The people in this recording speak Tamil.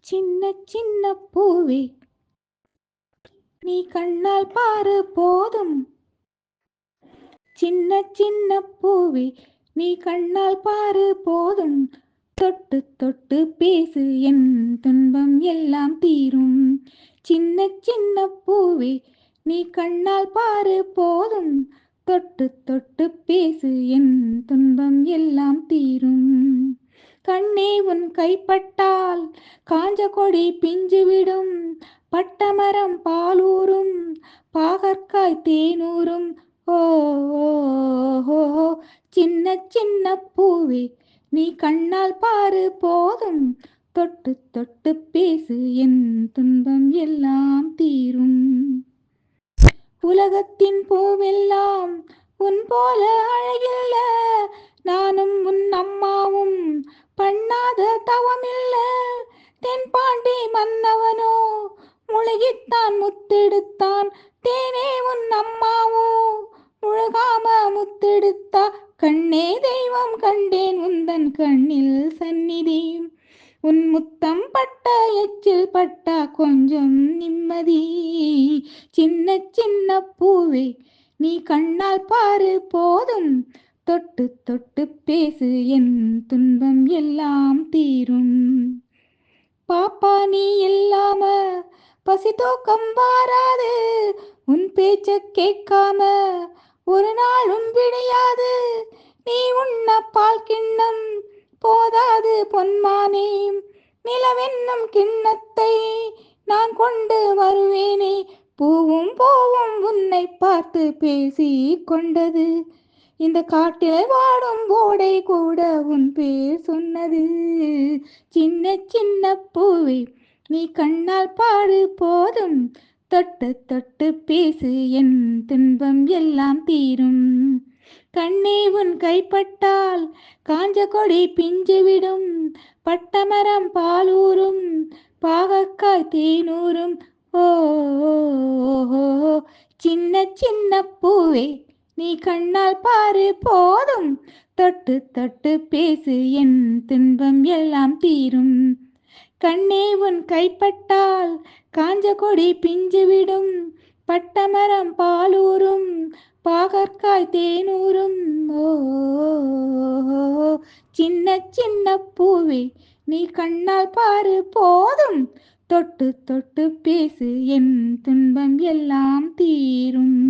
சின்ன சின்ன பூவே நீ கண்ணால் பாரு போதும். சின்ன சின்ன பூவே நீ கண்ணால் பாரு போதும். தொட்டு தொட்டு பேசு என் துன்பம் எல்லாம் தீரும். சின்ன சின்ன பூவே நீ கண்ணால் பாரு போதும். தொட்டு தொட்டு பேசு என் துன்பம் எல்லாம் தீரும். கண்ணே உன் கைப்பட்டால் காஞ்ச கொடி பிஞ்சுவிடும். பட்டமரம் பாலூரும், பாகற்காய் தேனூரும். ஓ ஓ, சின்ன சின்ன பூவே நீ கண்ணால் பாரு போதும். தொட்டு தொட்டு பேசு என் துன்பம் எல்லாம் தீரும். உலகத்தின் பூவெல்லாம் உன் போல அழகில்ல. நானும் உன் அம்மாவும் பண்ணாத தவமில்ல. தென்பாண்டி மன்னவனோ முழுகித்தான் முத்தெடுத்தான். தேனே உன் அம்மாவோ முழுகாம முத்தெடுத்தா. கண்ணே தெய்வம் கண்டேன் உந்தன் கண்ணில் சந்நிதி. உன் முத்தம் பட்ட எச்சில் பட்டா கொஞ்சம் நிம்மதி. சின்ன சின்ன பூவே நீ கண்ணால் பாரு போதும். தொட்டு தொட்டு பேசு என் துன்பம் எல்லாம் தீரும். பாப்பா நீ இல்லாம பசி தூக்கம் வாராது. உன் பேச்ச கேட்காம ஒரு நாளும் விடியாது. நீ உண்ண பால் கிண்ணம் போதாது பொன்மானே. நிலவென்னும் கிண்ணத்தை நான் கொண்டு வருவேனே. பூவும் பூவும் உன்னை பார்த்து பேசி கொண்டது. இந்த காட்டில் வாடும் ஓடை கூட உன் பேர் சொன்னது. சின்ன சின்ன பூவே நீ கண்ணால் பாரு போதும். தொட்டு தொட்டு பேசு என் துன்பம் எல்லாம் தீரும். கண்ணே உன் கைப்பட்டால் காஞ்ச கொடி பிஞ்சுவிடும். பட்டமரம் பாலூரும், பாகற்காய் தேனூரும். ஓ சின்ன சின்ன பூவே நீ கண்ணால் பாரு போதும். தொட்டு தொட்டு பேசு என் துன்பம் எல்லாம் தீரும். கண்ணே உன் கைப்பட்டால் காஞ்ச கொடி பிஞ்சுவிடும். பட்டமரம் பாலூரும், பாகற்காய் தேனூரும். ஓ சின்ன சின்ன பூவே நீ கண்ணால் பாரு போதும். தொட்டு தொட்டு பேசு என் துன்பம் எல்லாம் தீரும்.